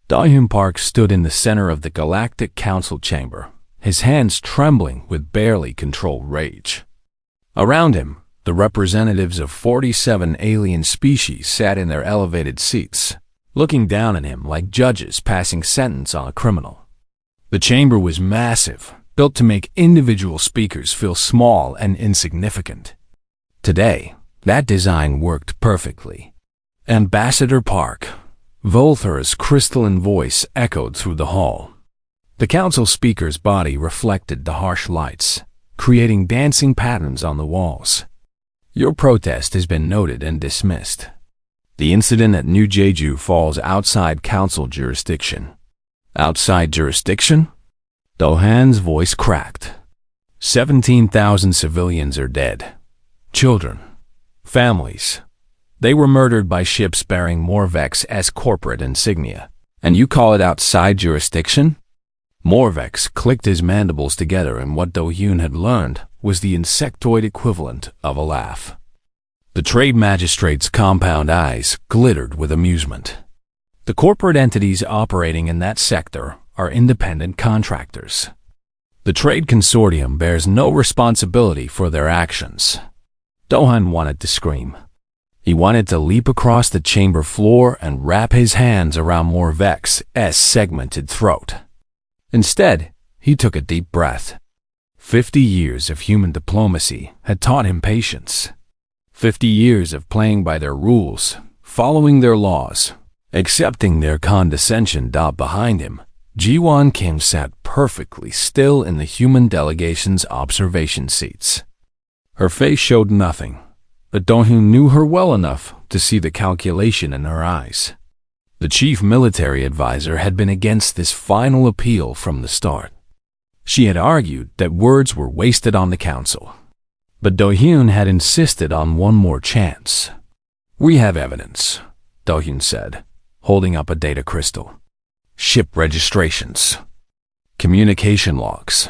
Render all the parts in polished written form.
Da-hyun Park stood in the center of the Galactic Council chamber, his hands trembling with barely controlled rage. Around him, the representatives of 47 alien species sat in their elevated seats, looking down at him like judges passing sentence on a criminal. The chamber was massive, built to make individual speakers feel small and insignificant. Today, that design worked perfectly. Ambassador Park, Volthur's crystalline voice echoed through the hall. The council speaker's body reflected the harsh lights, creating dancing patterns on the walls. Your protest has been noted and dismissed. The incident at New Jeju falls outside council jurisdiction. Outside jurisdiction? Do-han's voice cracked. 17,000 civilians are dead. Children. Families. They were murdered by ships bearing Morvex as corporate insignia. And you call it outside jurisdiction? Morvex clicked his mandibles together, and what Do-hyun had learned was the insectoid equivalent of a laugh. The trade magistrate's compound eyes glittered with amusement. The corporate entities operating in that sector are independent contractors. The trade consortium bears no responsibility for their actions. Do-hyun wanted to scream. He wanted to leap across the chamber floor and wrap his hands around Morvex's segmented throat. Instead, he took a deep breath. 50 years of human diplomacy had taught him patience. 50 years of playing by their rules, following their laws, accepting their condescension. Behind him, Ji-won Kim sat perfectly still in the human delegation's observation seats. Her face showed nothing, but Do-hyun knew her well enough to see the calculation in her eyes. The chief military advisor had been against this final appeal from the start. She had argued that words were wasted on the council. But Do-hyun had insisted on one more chance. "We have evidence," Do-hyun said, holding up a data crystal. "Ship registrations, communication logs,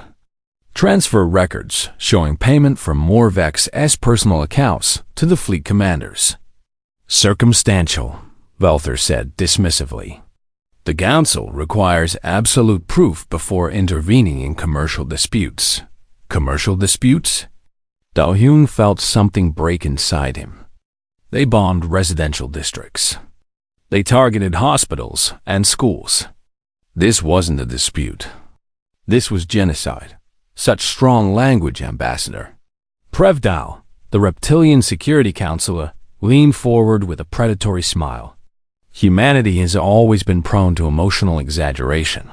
transfer records showing payment from Morvex's personal accounts to the fleet commanders." "Circumstantial," Velther said dismissively. "The council requires absolute proof before intervening in commercial disputes." Commercial disputes? Do-hyun felt something break inside him. They bombed residential districts. They targeted hospitals and schools. This wasn't a dispute. This was genocide. Such strong language, Ambassador. Prevdal, the reptilian security counselor, leaned forward with a predatory smile. Humanity has always been prone to emotional exaggeration.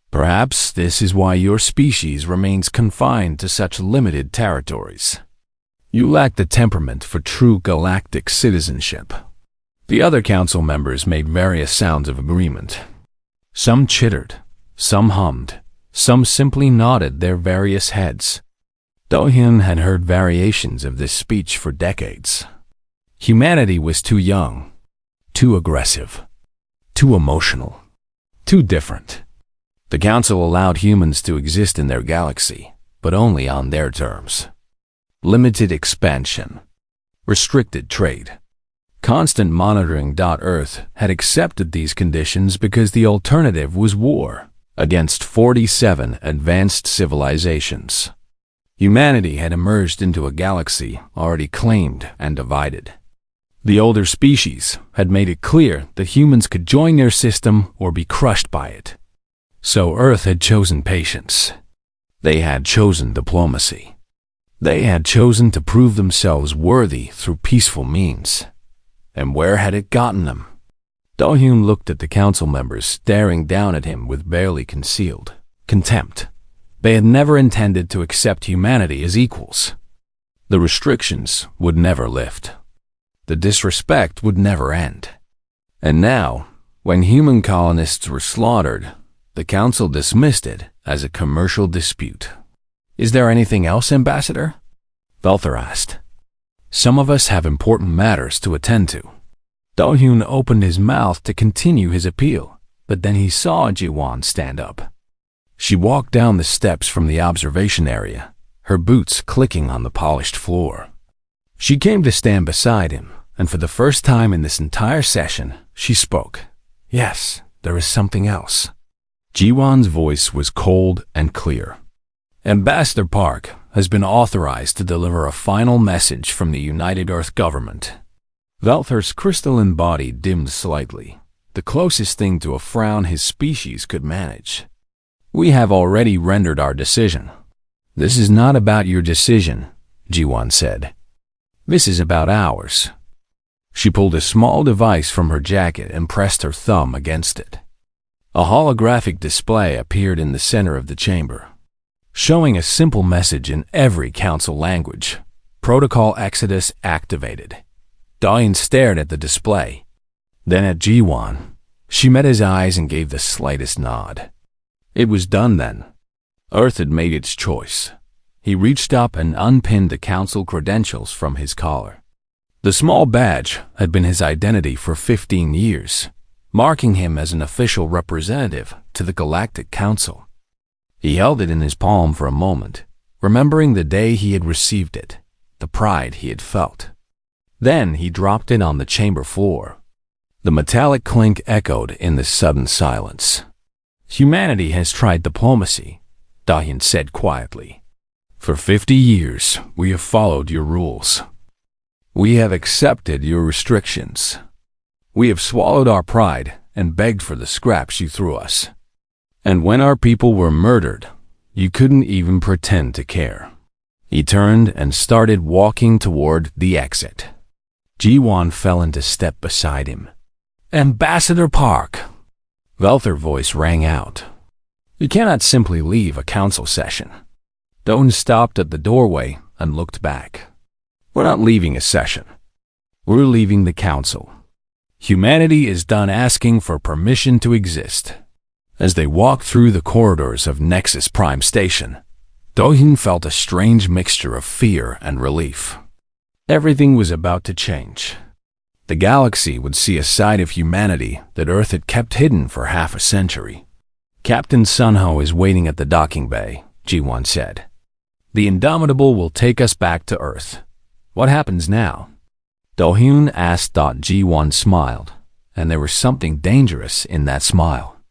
Perhaps this is why your species remains confined to such limited territories. You lack the temperament for true galactic citizenship. The other council members made various sounds of agreement. Some chittered, some hummed, some simply nodded their various heads. Do-hyun had heard variations of this speech for decades. Humanity was too young, too aggressive, too emotional, too different. The council allowed humans to exist in their galaxy, but only on their terms. Limited expansion, restricted trade, constant monitoring. Earth had accepted these conditions because the alternative was war against 47 advanced civilizations. Humanity had emerged into a galaxy already claimed and divided. The older species had made it clear that humans could join their system or be crushed by it. So Earth had chosen patience. They had chosen diplomacy. They had chosen to prove themselves worthy through peaceful means. And where had it gotten them? Do-hyun looked at the council members staring down at him with barely concealed contempt. They had never intended to accept humanity as equals. The restrictions would never lift. The disrespect would never end. And now, when human colonists were slaughtered, the council dismissed it as a commercial dispute. "Is there anything else, Ambassador?" Velther asked. "Some of us have important matters to attend to." Do-hyun opened his mouth to continue his appeal, but then he saw Ji-won stand up. She walked down the steps from the observation area, her boots clicking on the polished floor. She came to stand beside him, and for the first time in this entire session, she spoke. "Yes, there is something else. Jiwan's voice was cold and clear. Ambassador Park has been authorized to deliver a final message from the United Earth government. Valther's crystalline body dimmed slightly, the closest thing to a frown his species could manage. We have already rendered our decision. This is not about your decision, Jiwan said. This is about ours. She pulled a small device from her jacket and pressed her thumb against it. A holographic display appeared in the center of the chamber, showing a simple message in every council language. Protocol Exodus activated. Dayan stared at the display, then at Jiwan. She met his eyes and gave the slightest nod. It was done then. Earth had made its choice. He reached up and unpinned the council credentials from his collar. The small badge had been his identity for 15 years, marking him as an official representative to the Galactic Council. He held it in his palm for a moment, remembering the day he had received it, the pride he had felt. Then he dropped it on the chamber floor. The metallic clink echoed in the sudden silence. Humanity has tried diplomacy, Dayan said quietly. For 50 years, we have followed your rules. We have accepted your restrictions. We have swallowed our pride and begged for the scraps you threw us. And when our people were murdered, you couldn't even pretend to care. He turned and started walking toward the exit. Jiwan fell into step beside him. Ambassador Park! Valther's voice rang out. You cannot simply leave a council session. Dayan stopped at the doorway and looked back. We're not leaving a session. We're leaving the council. Humanity is done asking for permission to exist. As they walked through the corridors of Nexus Prime Station, Dayan felt a strange mixture of fear and relief. Everything was about to change. The galaxy would see a side of humanity that Earth had kept hidden for half a century. Captain Sunho is waiting at the docking bay, Jiwan said. The Indomitable will take us back to Earth. What happens now? Dayan asked. Jiwan smiled, and there was something dangerous in that smile.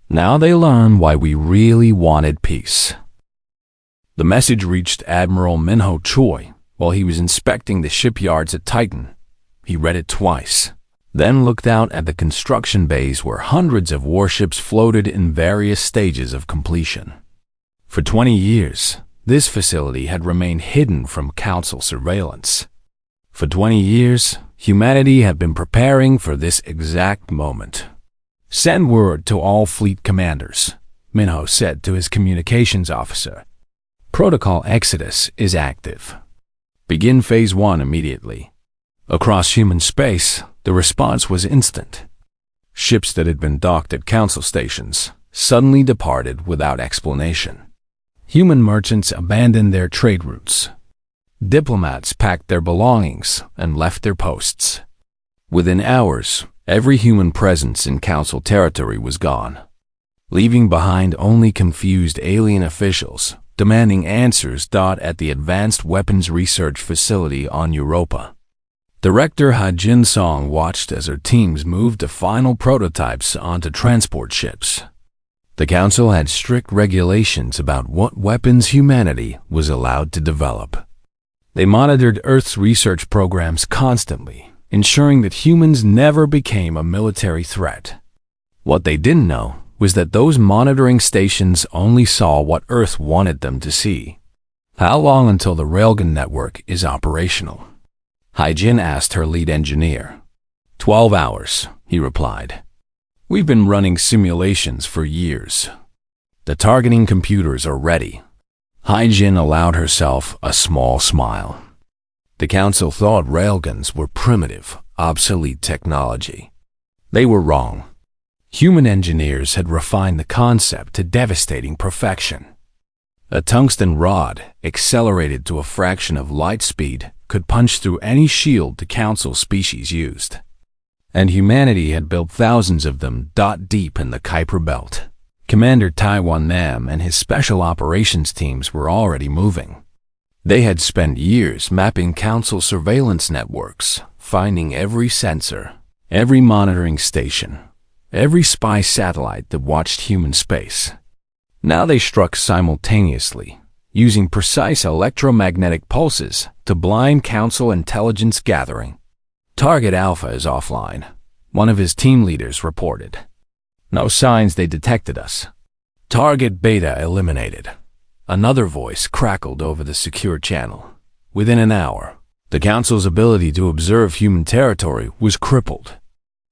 Now they learn why we really wanted peace. The message reached Admiral Minho Choi while he was inspecting the shipyards at Titan. He read it twice, then looked out at the construction bays where hundreds of warships floated in various stages of completion. For 20 years, this facility had remained hidden from Council surveillance. For 20 years, humanity had been preparing for this exact moment. Send word to all fleet commanders, Minho said to his communications officer. Protocol Exodus is active. Begin Phase 1 immediately. Across human space, the response was instant. Ships that had been docked at council stations suddenly departed without explanation. Human merchants abandoned their trade routes. Diplomats packed their belongings and left their posts. Within hours, every human presence in council territory was gone, leaving behind only confused alien officials demanding answers. At the Advanced Weapons Research Facility on Europa, Director Ha Jin-song watched as her teams moved the final prototypes onto transport ships. The Council had strict regulations about what weapons humanity was allowed to develop. They monitored Earth's research programs constantly, ensuring that humans never became a military threat. What they didn't know was that those monitoring stations only saw what Earth wanted them to see. How long until the railgun network is operational? Haijin asked her lead engineer. 12 hours, he replied. We've been running simulations for years. The targeting computers are ready. Haijin allowed herself a small smile. The Council thought railguns were primitive, obsolete technology. They were wrong. Human engineers had refined the concept to devastating perfection. A tungsten rod, accelerated to a fraction of light speed, could punch through any shield the Council species used. And humanity had built thousands of them. Deep in the Kuiper Belt, Commander Taiwan Nam and his special operations teams were already moving. They had spent years mapping Council surveillance networks, finding every sensor, every monitoring station, every spy satellite that watched human space. Now they struck simultaneously, using precise electromagnetic pulses to blind Council intelligence gathering. Target Alpha is offline, one of his team leaders reported. No signs they detected us. Target Beta eliminated. Another voice crackled over the secure channel. Within an hour, the Council's ability to observe human territory was crippled.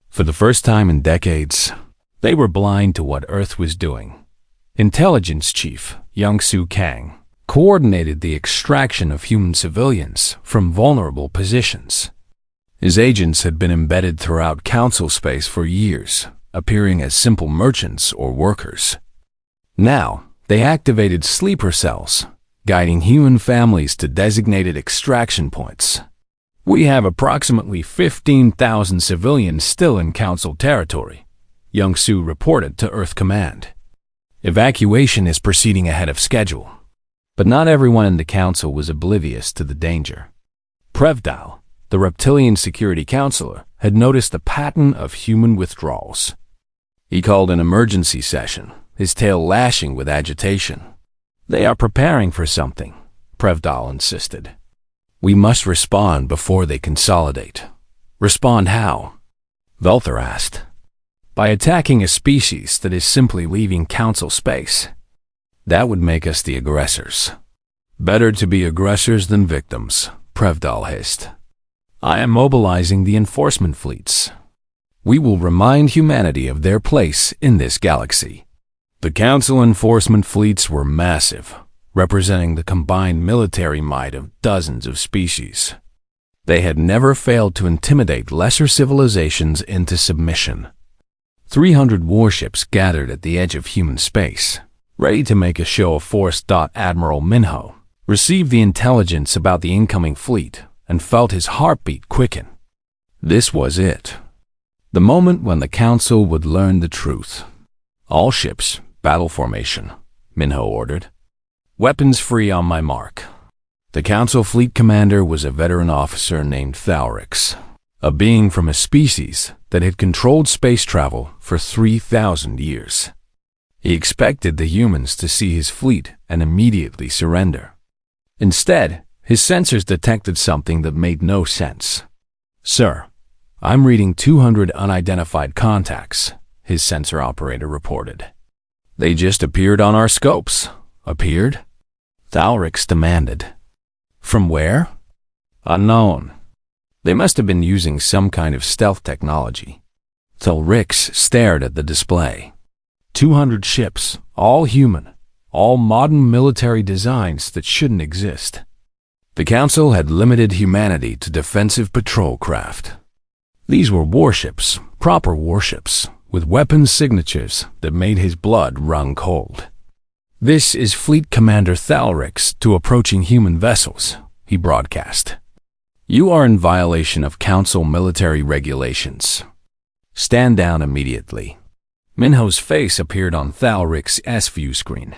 For the first time in decades, they were blind to what Earth was doing. Intelligence Chief Young-Soo Kang coordinated the extraction of human civilians from vulnerable positions. His agents had been embedded throughout Council space for years, appearing as simple merchants or workers. Now, they activated sleeper cells, guiding human families to designated extraction points. We have approximately 15,000 civilians still in Council territory, Young-Soo reported to Earth Command. Evacuation is proceeding ahead of schedule. But not everyone in the Council was oblivious to the danger. Prevdal, the reptilian security counselor, had noticed a pattern of human withdrawals. He called an emergency session, his tail lashing with agitation. They are preparing for something, Prevdal insisted. We must respond before they consolidate. Respond how? Velther asked. By attacking a species that is simply leaving Council space. That would make us the aggressors. Better to be aggressors than victims, Prevdal hissed. I am mobilizing the enforcement fleets. We will remind humanity of their place in this galaxy. The Council enforcement fleets were massive, representing the combined military might of dozens of species. They had never failed to intimidate lesser civilizations into submission. 300 warships gathered at the edge of human space, ready to make a show of force. Admiral Minho received the intelligence about the incoming fleet and felt his heartbeat quicken. This was it. The moment when the Council would learn the truth. All ships, battle formation, Minho ordered. Weapons free on my mark. The Council fleet commander was a veteran officer named Thalrix, a being from a species that had controlled space travel for 3,000 years. He expected the humans to see his fleet and immediately surrender. Instead, his sensors detected something that made no sense. Sir, I'm reading 200 unidentified contacts, his sensor operator reported. They just appeared on our scopes. Appeared? Thalrix demanded. From where? Unknown. They must have been using some kind of stealth technology. Thalrix stared at the display. 200 ships, all human, all modern military designs that shouldn't exist. The Council had limited humanity to defensive patrol craft. These were warships, proper warships, with weapons signatures that made his blood run cold. This is Fleet Commander Thalrix to approaching human vessels, he broadcast. You are in violation of Council military regulations. Stand down immediately. Minho's face appeared on Thalrix's view screen.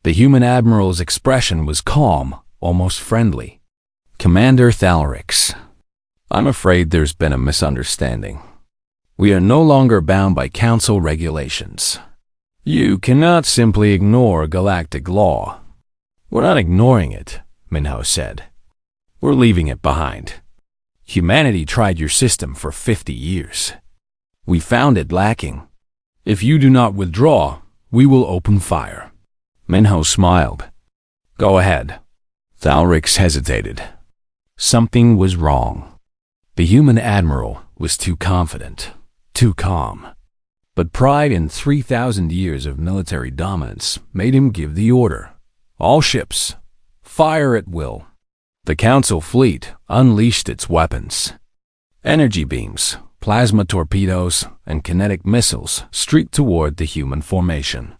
The human admiral's expression was calm, almost friendly. Commander Thalrix, I'm afraid there's been a misunderstanding. We are no longer bound by Council regulations. You cannot simply ignore galactic law. We're not ignoring it, Minho said. We're leaving it behind. Humanity tried your system for 50 years. We found it lacking. If you do not withdraw, we will open fire. Minho smiled. Go ahead. Thalrix hesitated. Something was wrong. The human admiral was too confident, too calm. But pride in 3,000 years of military dominance made him give the order. All ships, fire at will. The Council fleet unleashed its weapons. Energy beams, plasma torpedoes, and kinetic missiles streaked toward the human formation.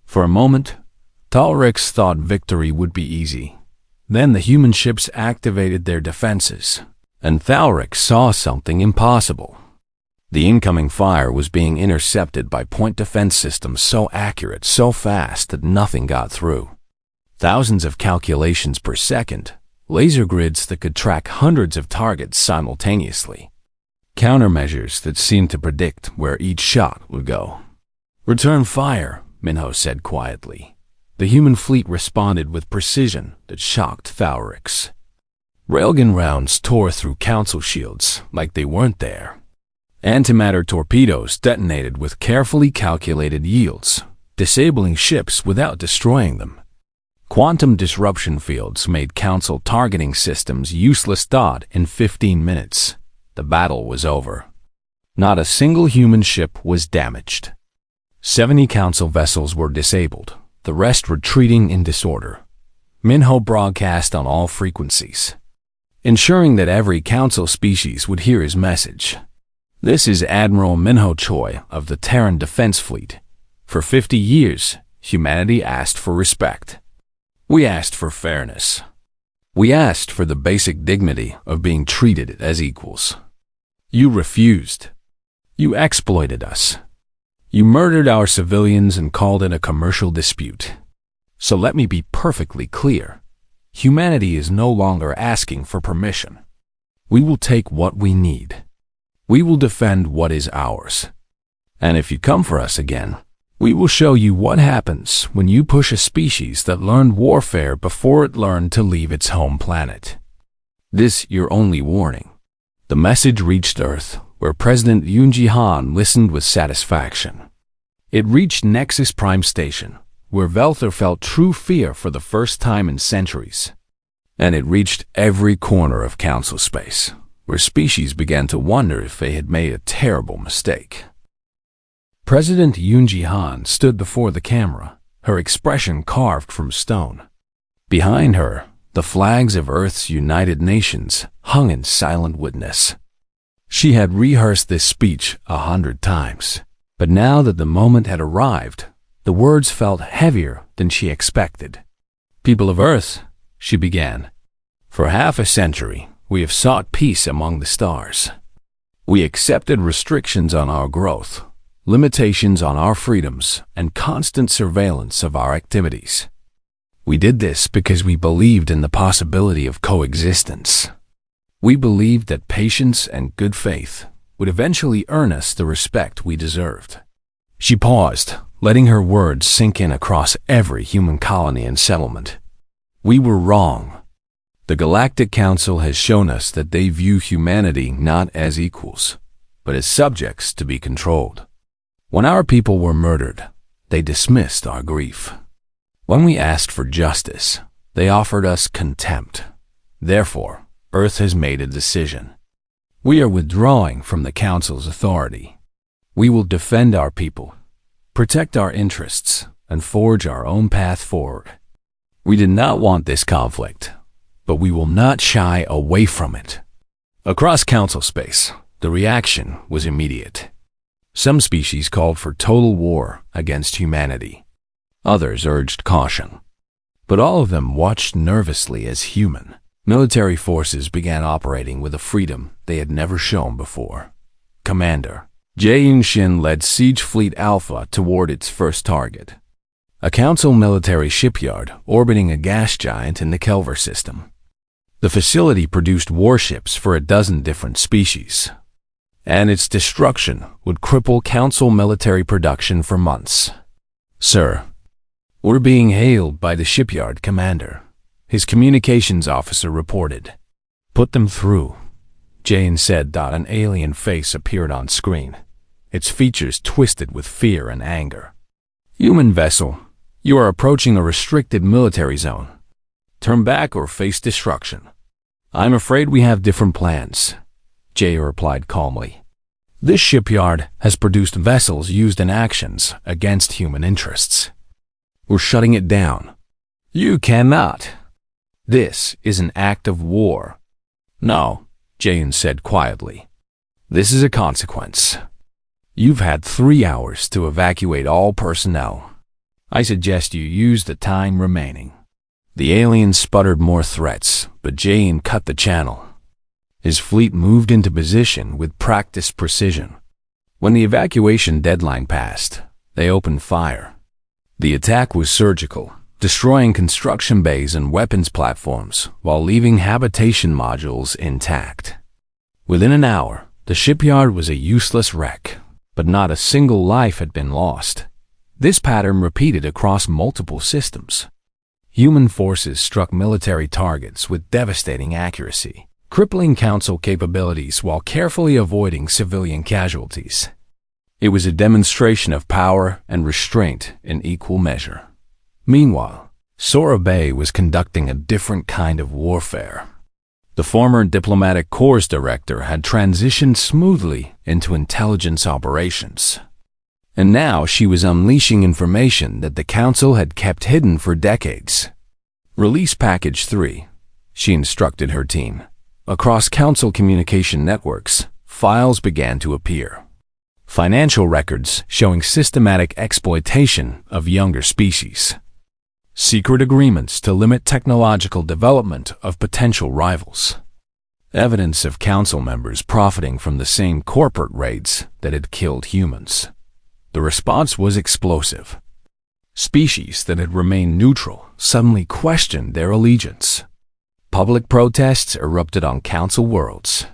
For a moment, Thalrix thought victory would be easy. Then the human ships activated their defenses, and Thalrix saw something impossible. The incoming fire was being intercepted by point defense systems so accurate, so fast that nothing got through. Thousands of calculations per second, laser grids that could track hundreds of targets simultaneously. countermeasures that seemed to predict where each shot would go. "Return fire," Minho said quietly. The human fleet responded with precision that shocked Thaurix. Railgun rounds tore through council shields like they weren't there. Antimatter torpedoes detonated with carefully calculated yields, disabling ships without destroying them. Quantum disruption fields made council targeting systems useless. In 15 minutes, the battle was over. Not a single human ship was damaged. 70 council vessels were disabled, the rest retreating in disorder. Minho broadcast on all frequencies, ensuring that every council species would hear his message. "This is Admiral Minho Choi of the Terran Defense Fleet. For 50 years, humanity asked for respect. We asked for fairness. We asked for the basic dignity of being treated as equals. You refused. You exploited us. You murdered our civilians and called it a commercial dispute. So let me be perfectly clear. Humanity is no longer asking for permission. We will take what we need. We will defend what is ours. And if you come for us again, we will show you what happens when you push a species that learned warfare before it learned to leave its home planet. This your only warning." The message reached Earth, where President Yoon Ji-han listened with satisfaction. It reached Nexus Prime Station, where Velther felt true fear for the first time in centuries. And it reached every corner of council space, where species began to wonder if they had made a terrible mistake. President Yoon Ji-han stood before the camera, her expression carved from stone. Behind her, the flags of Earth's United Nations hung in silent witness. She had rehearsed this speech 100 times, but now that the moment had arrived, the words felt heavier than she expected. "People of Earth," she began, "for half a century, we have sought peace among the stars. We accepted restrictions on our growth, limitations on our freedoms, and constant surveillance of our activities. We did this because we believed in the possibility of coexistence. We believed that patience and good faith would eventually earn us the respect we deserved." She paused, letting her words sink in across every human colony and settlement. "We were wrong. The Galactic Council has shown us that they view humanity not as equals, but as subjects to be controlled. When our people were murdered, they dismissed our grief. When we asked for justice, they offered us contempt. Therefore, Earth has made a decision. We are withdrawing from the Council's authority. We will defend our people, protect our interests, and forge our own path forward. We did not want this conflict, but we will not shy away from it." Across council space, the reaction was immediate. Some species called for total war against humanity. Others urged caution. But all of them watched nervously as human military forces began operating with a freedom they had never shown before. Commander Jae In-shin led Siege Fleet Alpha toward its first target, a council military shipyard orbiting a gas giant in the Kelver system. The facility produced warships for a dozen different species, and its destruction would cripple council military production for months. "Sir, we're being hailed by the shipyard commander," his communications officer reported. "Put them through," Jane said. An alien face appeared on screen, its features twisted with fear and anger. "Human vessel, you are approaching a restricted military zone. Turn back or face destruction." "I'm afraid we have different plans," Jay replied calmly. "This shipyard has produced vessels used in actions against human interests. We're shutting it down." "You cannot. This is an act of war." "No," Jane said quietly. "This is a consequence. You've had 3 hours to evacuate all personnel. I suggest you use the time remaining." The alien sputtered more threats, but Jane cut the channel. His fleet moved into position with practiced precision. When the evacuation deadline passed, they opened fire. The attack was surgical, destroying construction bays and weapons platforms while leaving habitation modules intact. Within an hour, The shipyard was a useless wreck, but not a single life had been lost. This pattern repeated across multiple systems. Human forces struck military targets with devastating accuracy, crippling Council capabilities while carefully avoiding civilian casualties. It was a demonstration of power and restraint in equal measure. Meanwhile, Sora Bay was conducting a different kind of warfare. The former Diplomatic Corps director had transitioned smoothly into intelligence operations. And now she was unleashing information that the Council had kept hidden for decades. Release Package 3, she instructed her team. Across Council communication networks, files began to appear. Financial records showing systematic exploitation of younger species. Secret agreements to limit technological development of potential rivals. Evidence of Council members profiting from the same corporate raids that had killed humans. The response was explosive. Species that had remained neutral suddenly questioned their allegiance. Public protests erupted on Council worlds.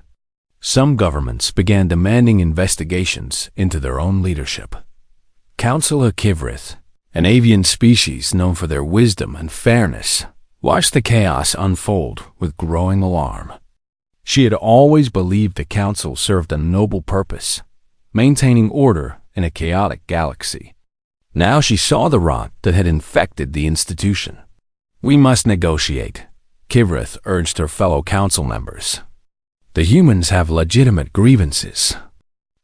Some governments began demanding investigations into their own leadership. Council Akivrith, an avian species known for their wisdom and fairness, watched the chaos unfold with growing alarm. She had always believed the Council served a noble purpose, maintaining order in a chaotic galaxy. Now she saw the rot that had infected the institution. "We must negotiate," Kivrith urged her fellow Council members. "The humans have legitimate grievances.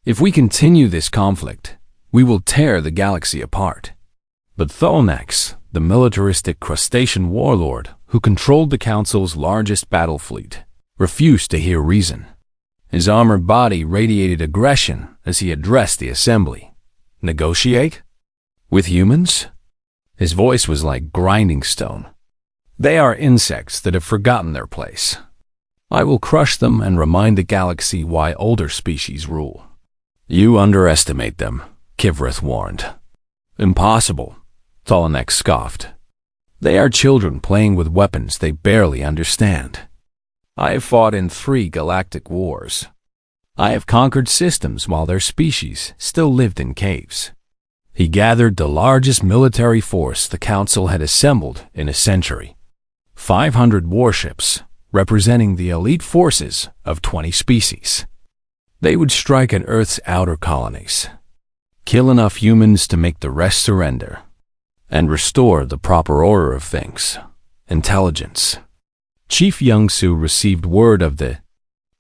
If we continue this conflict, we will tear the galaxy apart." But Tholnax, the militaristic crustacean warlord who controlled the Council's largest battle fleet, refused to hear reason. His armored body radiated aggression as he addressed the assembly. "Negotiate? With humans?" His voice was like grinding stone. "They are insects that have forgotten their place. I will crush them and remind the galaxy why older species rule." "You underestimate them," Kivrith warned. "Impossible," Tholanex scoffed. "They are children playing with weapons they barely understand. I have fought in 3 galactic wars. I have conquered systems while their species still lived in caves." He gathered the largest military force the Council had assembled in a century. 500 warships, representing the elite forces of 20 species. They would strike at Earth's outer colonies, kill enough humans to make the rest surrender, and restore the proper order of things, intelligence. Chief Youngsu received word of the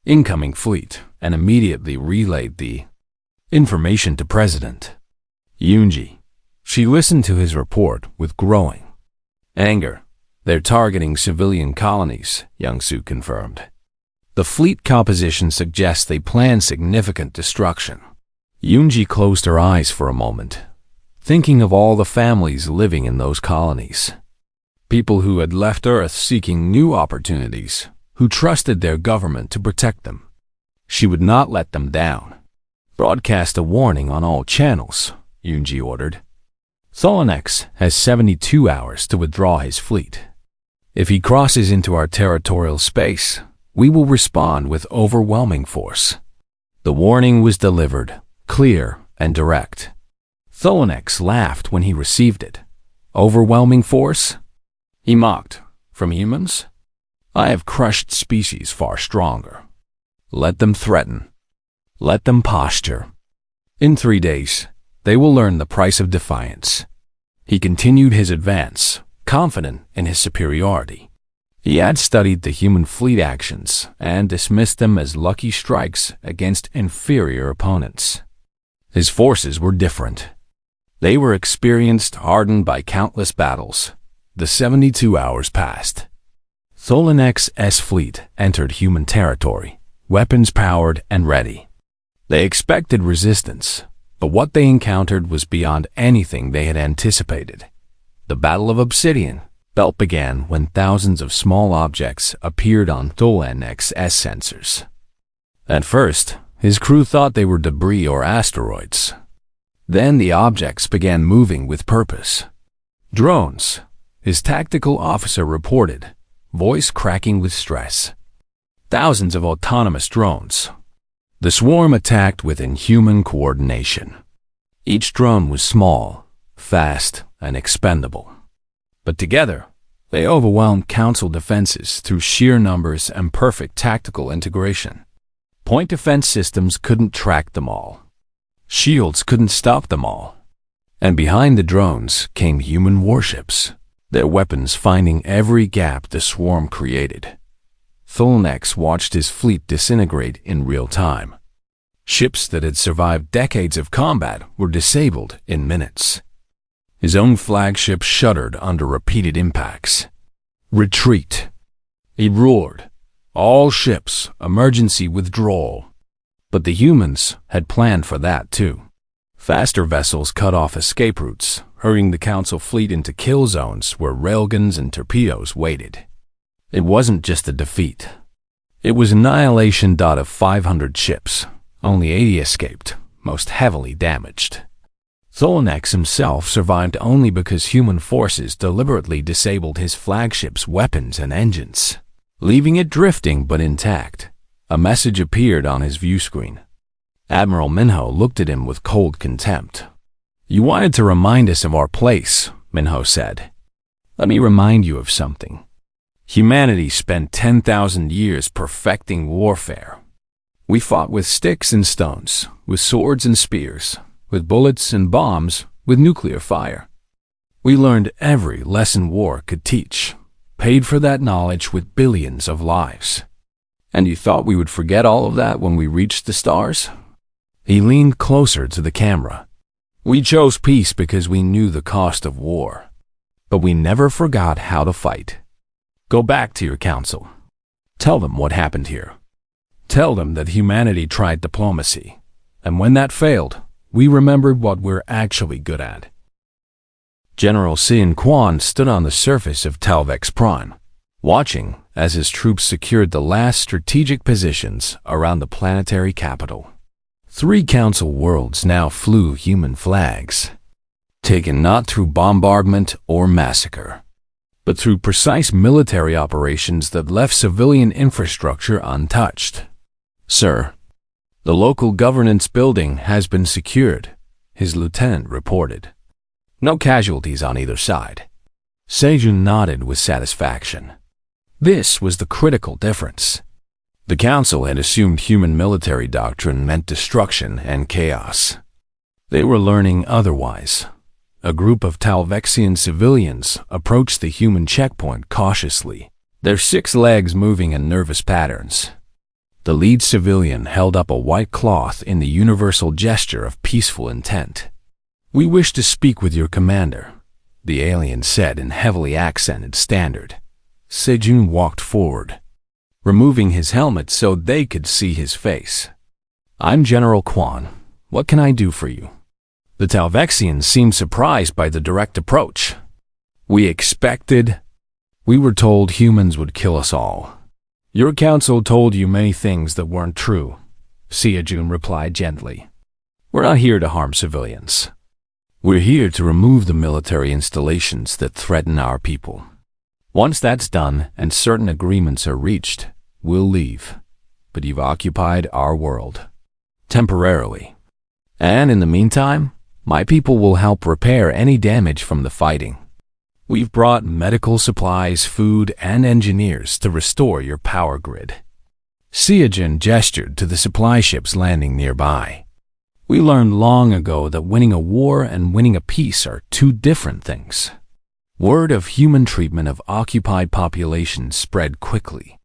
incoming fleet and immediately relayed the information to President Yunji. She listened to his report with growing anger. "They're targeting civilian colonies," Youngsu confirmed. "The fleet composition suggests they plan significant destruction." Yunji closed her eyes for a moment, thinking of all the families living in those colonies. People who had left Earth seeking new opportunities, who trusted their government to protect them. She would not let them down. "Broadcast a warning on all channels," Yunji ordered. "Tholanex has 72 hours to withdraw his fleet. If he crosses into our territorial space, we will respond with overwhelming force." The warning was delivered, clear and direct. Tholanex laughed when he received it. "Overwhelming force?" He mocked. "From humans? I have crushed species far stronger. Let them threaten. Let them posture. In 3 days, they will learn the price of defiance." He continued his advance, confident in his superiority. He had studied the human fleet actions and dismissed them as lucky strikes against inferior opponents. His forces were different. They were experienced, hardened by countless battles. The 72 hours passed. Tholanex's fleet entered human territory, weapons powered and ready. They expected resistance, but what they encountered was beyond anything they had anticipated. The Battle of Obsidian Belt began when thousands of small objects appeared on Tholanex's sensors. At first, his crew thought they were debris or asteroids. Then the objects began moving with purpose. "Drones," his tactical officer reported, voice cracking with stress. "Thousands of autonomous drones. The swarm attacked with inhuman coordination. Each drone was small, fast, and expendable. But together, they overwhelmed Council defenses through sheer numbers and perfect tactical integration. Point defense systems couldn't track them all. Shields couldn't stop them all. And behind the drones came human warships, their weapons finding every gap the swarm created. Thulnex watched his fleet disintegrate in real time. Ships that had survived decades of combat were disabled in minutes. His own flagship shuddered under repeated impacts. Retreat! He roared. All ships, emergency withdrawal. But the humans had planned for that too. Faster vessels cut off escape routes, hurrying the Council fleet into kill zones where railguns and torpedoes waited. It wasn't just a defeat. It was annihilation. Of 500 ships, only 80 escaped, most heavily damaged. Thulnex himself survived only because human forces deliberately disabled his flagship's weapons and engines, leaving it drifting but intact. A message appeared on his view screen. Admiral Minho looked at him with cold contempt. "You wanted to remind us of our place," Minho said. "Let me remind you of something. Humanity spent 10,000 years perfecting warfare. We fought with sticks and stones, with swords and spears, with bullets and bombs, with nuclear fire. We learned every lesson war could teach, paid for that knowledge with billions of lives. And you thought we would forget all of that when we reached the stars?" He leaned closer to the camera. "We chose peace because we knew the cost of war. But we never forgot how to fight. Go back to your council. Tell them what happened here. Tell them that humanity tried diplomacy, and when that failed, we remembered what we're actually good at." General Sin Quan stood on the surface of Talvex Prime, watching as his troops secured the last strategic positions around the planetary capital. 3 Council worlds now flew human flags, taken not through bombardment or massacre, but through precise military operations that left civilian infrastructure untouched. "Sir, the local governance building has been secured," his lieutenant reported. "No casualties on either side." Sejun nodded with satisfaction. This was the critical difference. The Council had assumed human military doctrine meant destruction and chaos. They were learning otherwise. A group of Talvexian civilians approached the human checkpoint cautiously, their 6 legs moving in nervous patterns. The lead civilian held up a white cloth in the universal gesture of peaceful intent. "We wish to speak with your commander," the alien said in heavily accented standard. Sejun walked forward, removing his helmet so they could see his face. "I'm General Quan. What can I do for you?" The Talvexian seemed surprised by the direct approach. We were told humans would kill us all." "Your council told you many things that weren't true," Sejun replied gently. "We're not here to harm civilians. We're here to remove the military installations that threaten our people. Once that's done and certain agreements are reached, we'll leave. But you've occupied our world. Temporarily. And in the meantime, my people will help repair any damage from the fighting. We've brought medical supplies, food, and engineers to restore your power grid." Sejun gestured to the supply ships landing nearby. "We learned long ago that winning a war and winning a peace are 2 different things." Word of human treatment of occupied populations spread quickly.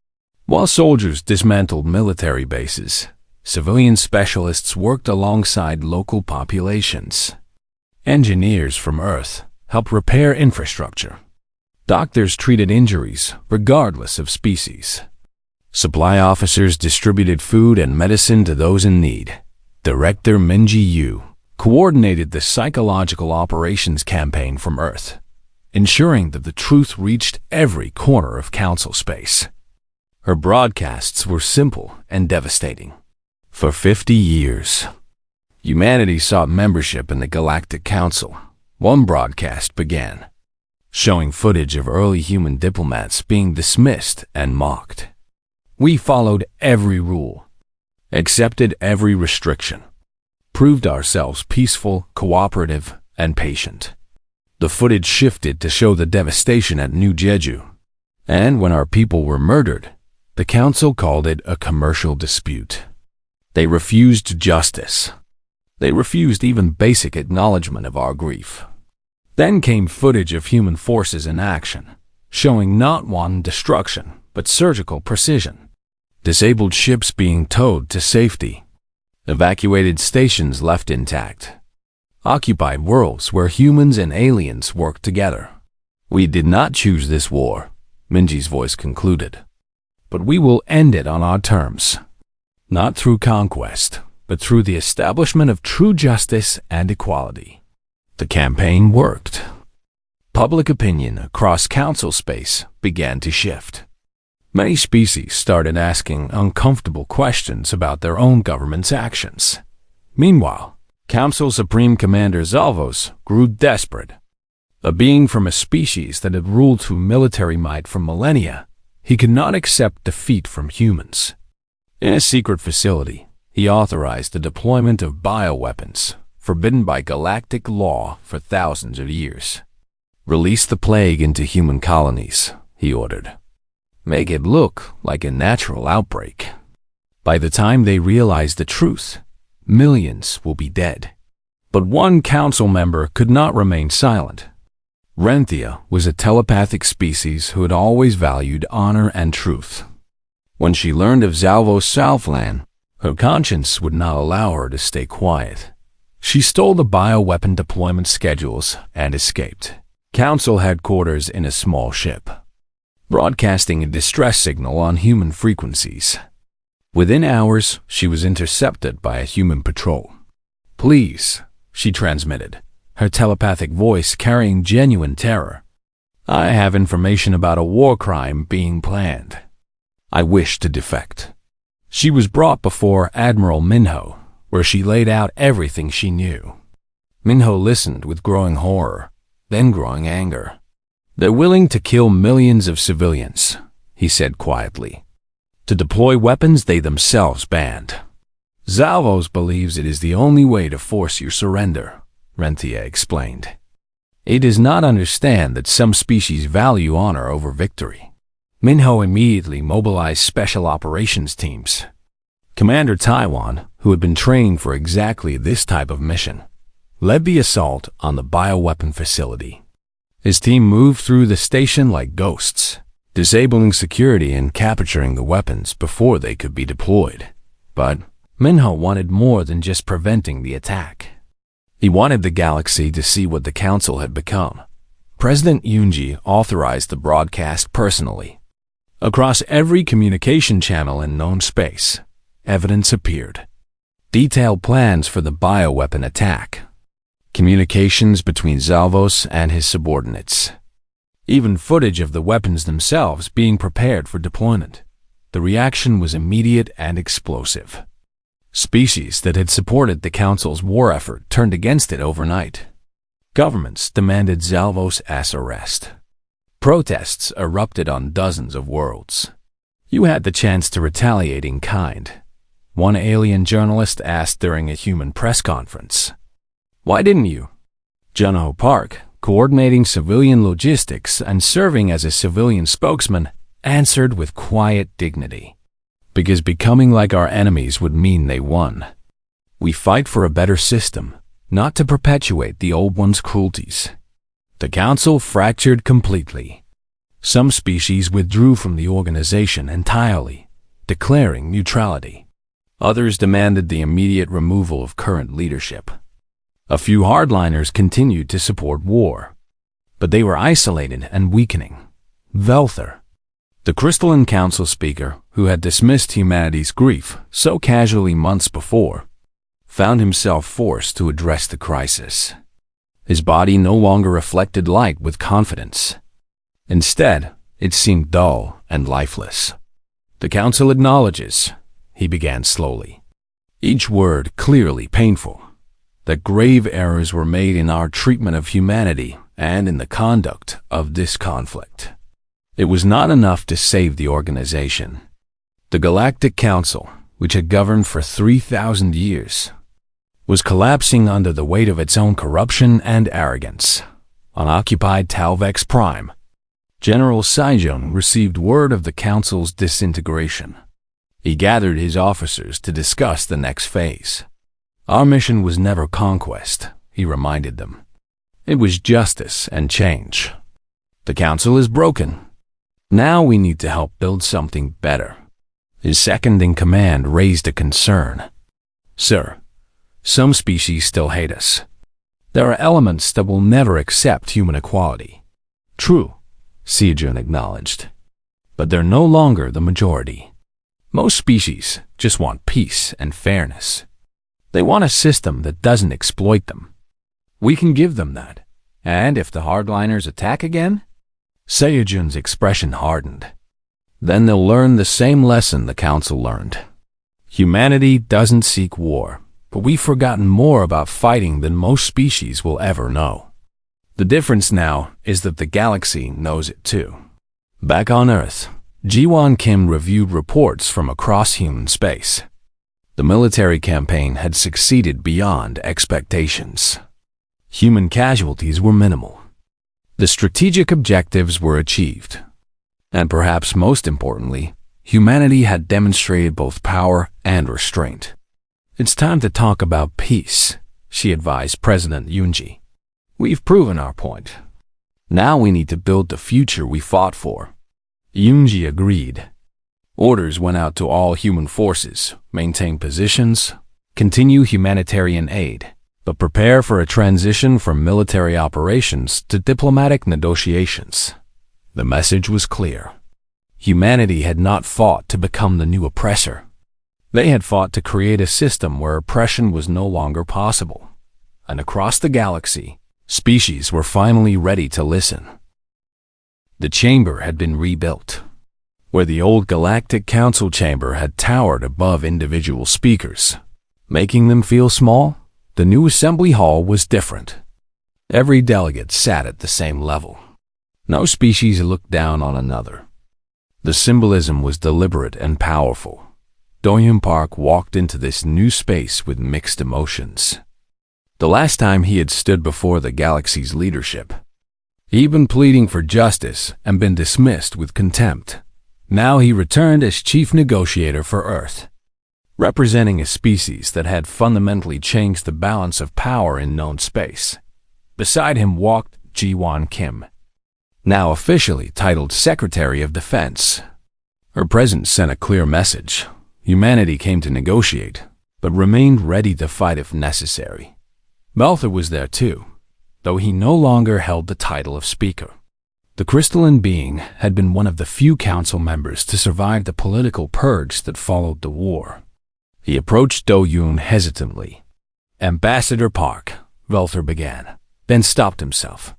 While soldiers dismantled military bases, civilian specialists worked alongside local populations. Engineers from Earth helped repair infrastructure. Doctors treated injuries regardless of species. Supply officers distributed food and medicine to those in need. Director Minji Yu coordinated the psychological operations campaign from Earth, ensuring that the truth reached every corner of Council space. Her broadcasts were simple and devastating. For 50 years, humanity sought membership in the Galactic Council. One broadcast began, showing footage of early human diplomats being dismissed and mocked. We followed every rule. accepted every restriction, proved ourselves peaceful, cooperative, and patient. The footage shifted to show the devastation at New Jeju, and when our people were murdered, the council called it a commercial dispute. They refused justice. They refused even basic acknowledgement of our grief. Then came footage of human forces in action, showing not wanton destruction, but surgical precision. Disabled ships being towed to safety, evacuated stations left intact, occupied worlds where humans and aliens worked together. We did not choose this war, Minji's voice concluded, but we will end it on our terms, not through conquest, but through the establishment of true justice and equality. The campaign worked. Public opinion across council space began to shift. Many species started asking uncomfortable questions about their own government's actions. Meanwhile, Council Supreme Commander Zalvos grew desperate. A being from a species that had ruled through military might for millennia, he could not accept defeat from humans. In a secret facility, he authorized the deployment of bioweapons, forbidden by galactic law for thousands of years. Release the plague into human colonies, he ordered. Make it look like a natural outbreak. By the time they realize the truth, millions will be dead. But one council member could not remain silent. Renthia was a telepathic species who had always valued honor and truth. When she learned of Zalvos Southland, her conscience would not allow her to stay quiet. She stole the bioweapon deployment schedules and escaped. Council headquarters in a small ship, broadcasting a distress signal on human frequencies. Within hours, she was intercepted by a human patrol. "Please," she transmitted, her telepathic voice carrying genuine terror. "I have information about a war crime being planned. I wish to defect." She was brought before Admiral Minho, where she laid out everything she knew. Minho listened with growing horror, then growing anger. "They're willing to kill millions of civilians," he said quietly, "to deploy weapons they themselves banned. Zalvos believes it is the only way to force your surrender," Renthia explained. "It does not understand that some species value honor over victory." Minho immediately mobilized special operations teams. Commander Taiwan, who had been trained for exactly this type of mission, led the assault on the bioweapon facility. His team moved through the station like ghosts, disabling security and capturing the weapons before they could be deployed. But Minho wanted more than just preventing the attack. He wanted the galaxy to see what the Council had become. President Yunji authorized the broadcast personally. Across every communication channel in known space, evidence appeared. Detailed plans for the bioweapon attack. Communications between Zalvos and his subordinates. Even footage of the weapons themselves being prepared for deployment. The reaction was immediate and explosive. Species that had supported the Council's war effort turned against it overnight. Governments demanded Zalvos' arrest. Protests erupted on dozens of worlds. You had the chance to retaliate in kind, one alien journalist asked during a human press conference. "Why didn't you?" Junho Park, coordinating civilian logistics and serving as a civilian spokesman, answered with quiet dignity. "Because becoming like our enemies would mean they won. We fight for a better system, not to perpetuate the old one's cruelties." The Council fractured completely. Some species withdrew from the organization entirely, declaring neutrality. Others demanded the immediate removal of current leadership. A few hardliners continued to support war, but they were isolated and weakening. Velther, the Crystalline Council speaker who had dismissed humanity's grief so casually months before, found himself forced to address the crisis. His body no longer reflected light with confidence. Instead, it seemed dull and lifeless. "The Council acknowledges," he began slowly, each word clearly painful, "that grave errors were made in our treatment of humanity and in the conduct of this conflict. It was not enough to save the organization. The Galactic Council, which had governed for 3,000 years, was collapsing under the weight of its own corruption and arrogance. On occupied Talvex Prime, General Sejong received word of the Council's disintegration. He gathered his officers to discuss the next phase. Our mission was never conquest, he reminded them. It was justice and change. The Council is broken. Now we need to help build something better. His second-in-command raised a concern. Sir, some species still hate us. There are elements that will never accept human equality. True, Sejong acknowledged. But they're no longer the majority. Most species just want peace and fairness. They want a system that doesn't exploit them. We can give them that. And if the hardliners attack again? Sejong's expression hardened. Then they'll learn the same lesson the Council learned. Humanity doesn't seek war, but we've forgotten more about fighting than most species will ever know. The difference now is that the galaxy knows it too. Back on Earth, Ji-won Kim reviewed reports from across human space. The military campaign had succeeded beyond expectations. Human casualties were minimal. The strategic objectives were achieved. And perhaps most importantly, humanity had demonstrated both power and restraint. It's time to talk about peace, she advised President Yoonji. We've proven our point. Now we need to build the future we fought for. Yoonji agreed. Orders went out to all human forces: maintain positions, continue humanitarian aid, but prepare for a transition from military operations to diplomatic negotiations. The message was clear. Humanity had not fought to become the new oppressor. They had fought to create a system where oppression was no longer possible. And across the galaxy, species were finally ready to listen. The chamber had been rebuilt. Where the old Galactic Council chamber had towered above individual speakers, making them feel small, the new assembly hall was different. Every delegate sat at the same level. No species looked down on another. The symbolism was deliberate and powerful. Do-hyun Park walked into this new space with mixed emotions. The last time he had stood before the galaxy's leadership, he'd been pleading for justice and been dismissed with contempt. Now he returned as chief negotiator for Earth, representing a species that had fundamentally changed the balance of power in known space. Beside him walked Ji-won Kim, now officially titled Secretary of Defense. Her presence sent a clear message. Humanity came to negotiate, but remained ready to fight if necessary. Balther was there too, though he no longer held the title of Speaker. The crystalline being had been one of the few council members to survive the political purge that followed the war. He approached Do-hyun hesitantly. Ambassador Park, Balther began, then stopped himself.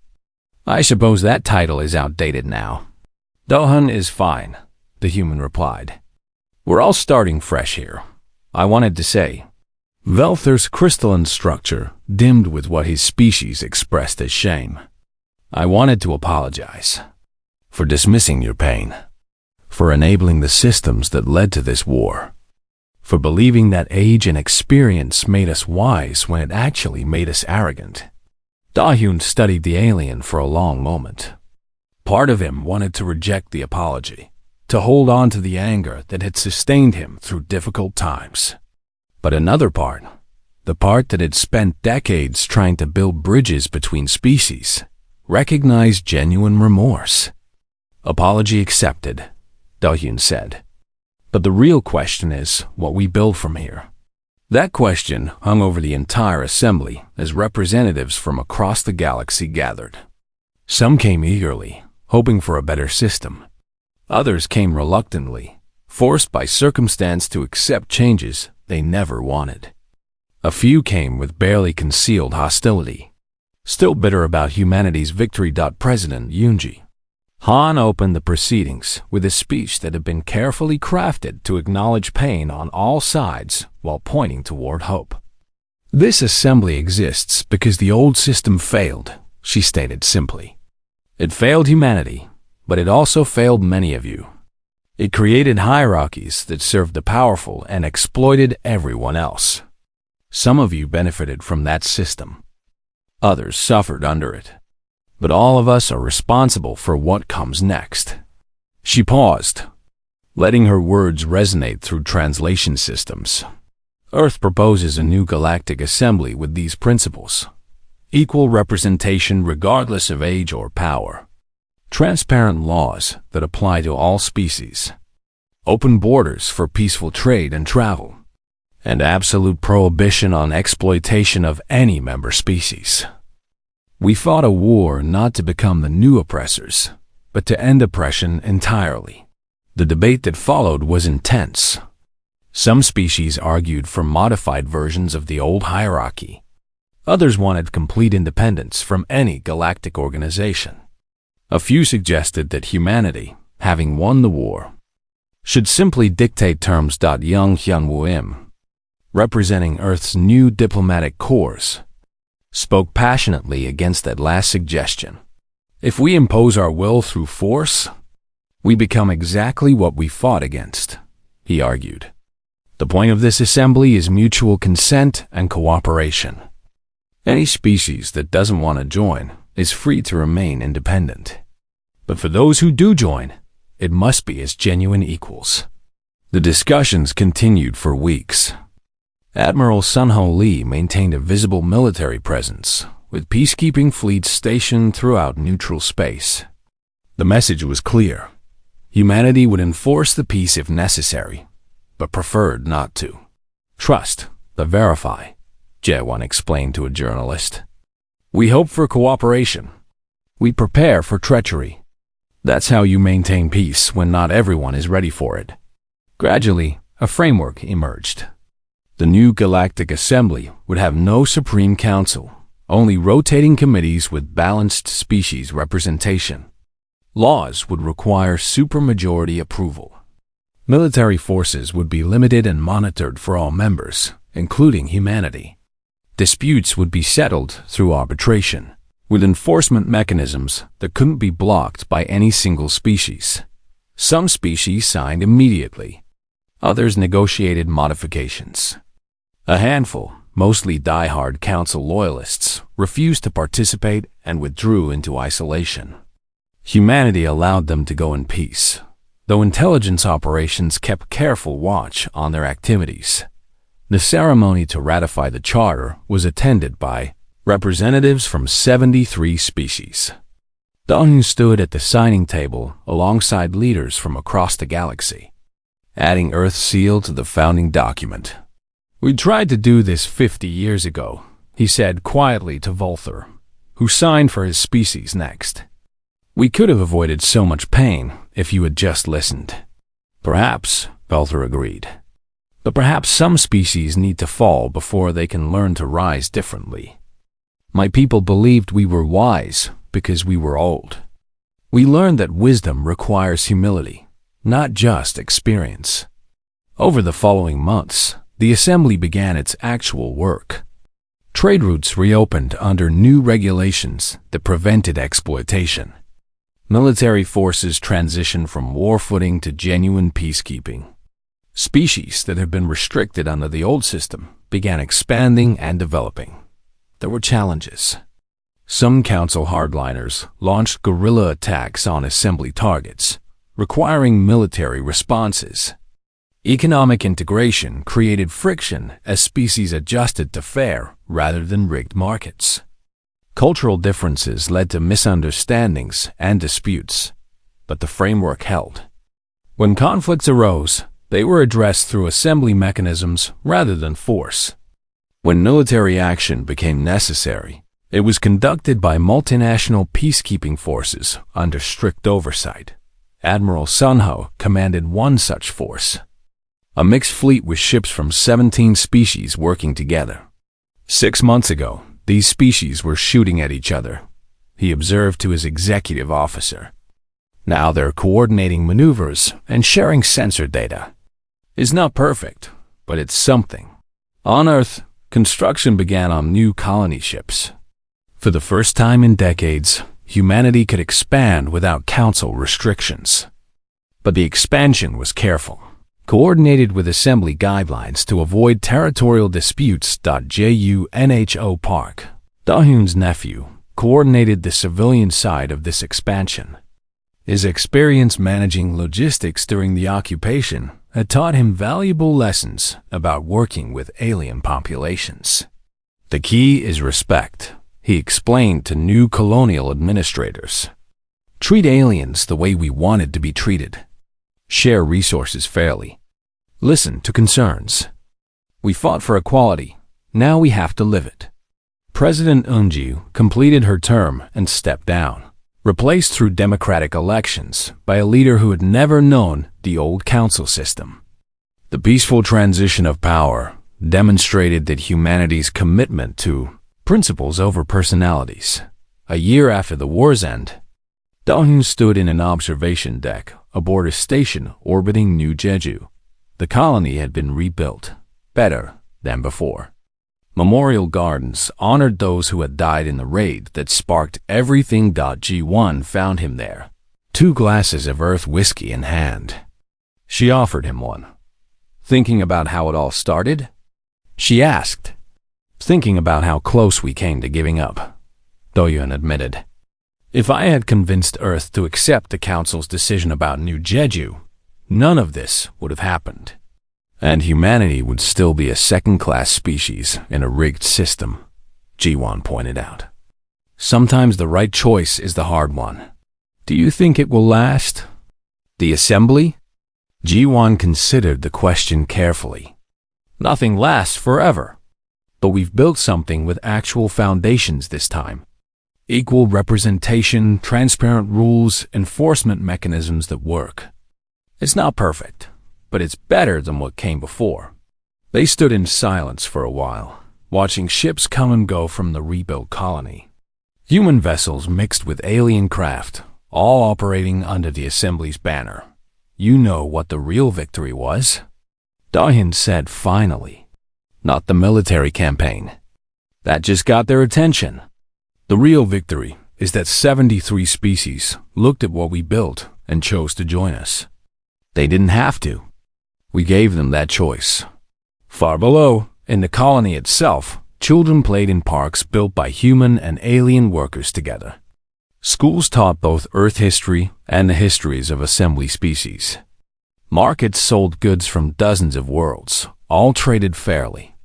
I suppose that title is outdated now. Do-hyun is fine, the human replied. We're all starting fresh here. I wanted to say. Balther's crystalline structure dimmed with what his species expressed as shame. I wanted to apologize for dismissing your pain, for enabling the systems that led to this war, for believing that age and experience made us wise when it actually made us arrogant. Do-hyun studied the alien for a long moment. Part of him wanted to reject the apology, to hold on to the anger that had sustained him through difficult times. But another part, the part that had spent decades trying to build bridges between species, recognized genuine remorse. Apology accepted, Do-hyun said. But the real question is what we build from here. That question hung over the entire assembly as representatives from across the galaxy gathered. Some came eagerly, hoping for a better system. Others came reluctantly, forced by circumstance to accept changes they never wanted. A few came with barely concealed hostility, still bitter about humanity's victory. President Yoonji Han opened the proceedings with a speech that had been carefully crafted to acknowledge pain on all sides while pointing toward hope. This assembly exists because the old system failed, she stated simply. It failed humanity, but it also failed many of you. It created hierarchies that served the powerful and exploited everyone else. Some of you benefited from that system. Others suffered under it. But all of us are responsible for what comes next. She paused, letting her words resonate through translation systems. Earth proposes a new galactic assembly with these principles: equal representation regardless of age or power, transparent laws that apply to all species, open borders for peaceful trade and travel, and absolute prohibition on exploitation of any member species. We fought a war not to become the new oppressors, but to end oppression entirely. The debate that followed was intense. Some species argued for modified versions of the old hierarchy. Others wanted complete independence from any galactic organization. A few suggested that humanity, having won the war, should simply dictate terms. Yang Hyunwoo, representing Earth's new diplomatic corps, spoke passionately against that last suggestion. If we impose our will through force, we become exactly what we fought against, he argued. The point of this assembly is mutual consent and cooperation. Any species that doesn't want to join is free to remain independent. But for those who do join, it must be as genuine equals. The discussions continued for weeks. Admiral Sun-Ho Lee maintained a visible military presence, with peacekeeping fleets stationed throughout neutral space. The message was clear. Humanity would enforce the peace if necessary, but preferred not to. Trust, but verify, Jae-won explained to a journalist. We hope for cooperation. We prepare for treachery. That's how you maintain peace when not everyone is ready for it. Gradually, a framework emerged. The new Galactic Assembly would have no Supreme Council, only rotating committees with balanced species representation. Laws would require supermajority approval. Military forces would be limited and monitored for all members, including humanity. Disputes would be settled through arbitration, with enforcement mechanisms that couldn't be blocked by any single species. Some species signed immediately. Others negotiated modifications. A handful, mostly die-hard council loyalists, refused to participate and withdrew into isolation. Humanity allowed them to go in peace, though intelligence operations kept careful watch on their activities. The ceremony to ratify the charter was attended by representatives from 73 species. Dong stood at the signing table alongside leaders from across the galaxy, adding Earth's seal to the founding document. We tried to do this 50 years ago, he said quietly to Volther, who signed for his species next. We could have avoided so much pain if you had just listened. Perhaps, Volther agreed. But perhaps some species need to fall before they can learn to rise differently. My people believed we were wise because we were old. We learned that wisdom requires humility, not just experience. Over the following months, the assembly began its actual work. Trade routes reopened under new regulations that prevented exploitation. Military forces transitioned from war footing to genuine peacekeeping. Species that had been restricted under the old system began expanding and developing. There were challenges. Some council hardliners launched guerrilla attacks on assembly targets, requiring military responses. Economic integration created friction as species adjusted to fair rather than rigged markets. Cultural differences led to misunderstandings and disputes, but the framework held. When conflicts arose, they were addressed through assembly mechanisms rather than force. When military action became necessary, it was conducted by multinational peacekeeping forces under strict oversight. Admiral Sun-Ho commanded one such force, a mixed fleet with ships from 17 species working together. 6 months ago, these species were shooting at each other, he observed to his executive officer. Now they're coordinating maneuvers and sharing sensor data. It's not perfect, but it's something. On Earth, construction began on new colony ships. For the first time in decades, humanity could expand without council restrictions. But the expansion was careful, coordinated with assembly guidelines to avoid territorial disputes. Junho Park, Da-Hoon's nephew, coordinated the civilian side of this expansion. His experience managing logistics during the occupation had taught him valuable lessons about working with alien populations. The key is respect, he explained to new colonial administrators. Treat aliens the way we wanted to be treated. Share resources fairly. Listen to concerns. We fought for equality. Now we have to live it. President Unju completed her term and stepped down, replaced through democratic elections by a leader who had never known the old council system. The peaceful transition of power demonstrated that humanity's commitment to principles over personalities. A year after the war's end, Da-Hoon stood in an observation deck aboard a station orbiting New Jeju. The colony had been rebuilt, better than before. Memorial gardens honored those who had died in the raid that sparked everything. Ji-won found him there, 2 glasses of earth whiskey in hand. She offered him one. Thinking about how it all started? She asked. Thinking about how close we came to giving up, Do-yeon admitted. If I had convinced Earth to accept the Council's decision about New Jeju, none of this would have happened. And humanity would still be a second-class species in a rigged system, Ji-won pointed out. Sometimes the right choice is the hard one. Do you think it will last? The assembly? Ji-won considered the question carefully. Nothing lasts forever. But we've built something with actual foundations this time. Equal representation, transparent rules, enforcement mechanisms that work. It's not perfect, but it's better than what came before. They stood in silence for a while, watching ships come and go from the rebuilt colony. Human vessels mixed with alien craft, all operating under the Assembly's banner. You know what the real victory was? Da-Hoon said finally. Not the military campaign. That just got their attention. The real victory is that 73 species looked at what we built and chose to join us. They didn't have to. We gave them that choice. Far below, in the colony itself, children played in parks built by human and alien workers together. Schools taught both Earth history and the histories of assembly species. Markets sold goods from dozens of worlds, all traded fairly.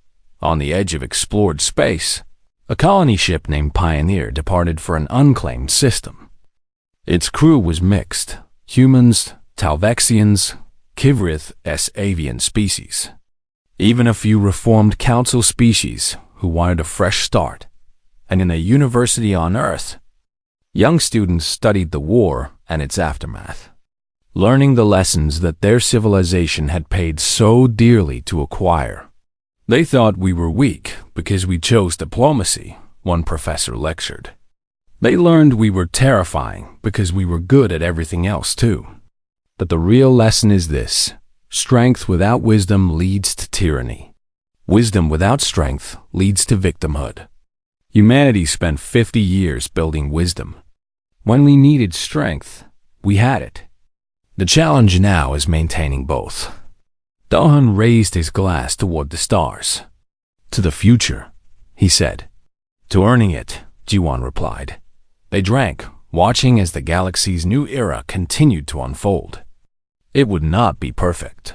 On the edge of explored space, a colony ship named Pioneer departed for an unclaimed system. Its crew was mixed: humans, Talvexians, Kivrith avian species. Even a few reformed council species who wanted a fresh start. And in a university on Earth, young students studied the war and its aftermath, learning the lessons that their civilization had paid so dearly to acquire. They thought we were weak because we chose diplomacy, one professor lectured. They learned we were terrifying because we were good at everything else too. But the real lesson is this: strength without wisdom leads to tyranny. Wisdom without strength leads to victimhood. Humanity spent 50 years building wisdom. When we needed strength, we had it. The challenge now is maintaining both. Da-Hoon raised his glass toward the stars. To the future, he said. To earning it, Ji-won replied. They drank, watching as the galaxy's new era continued to unfold. It would not be perfect.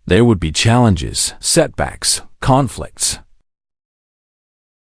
There would be challenges, setbacks, conflicts,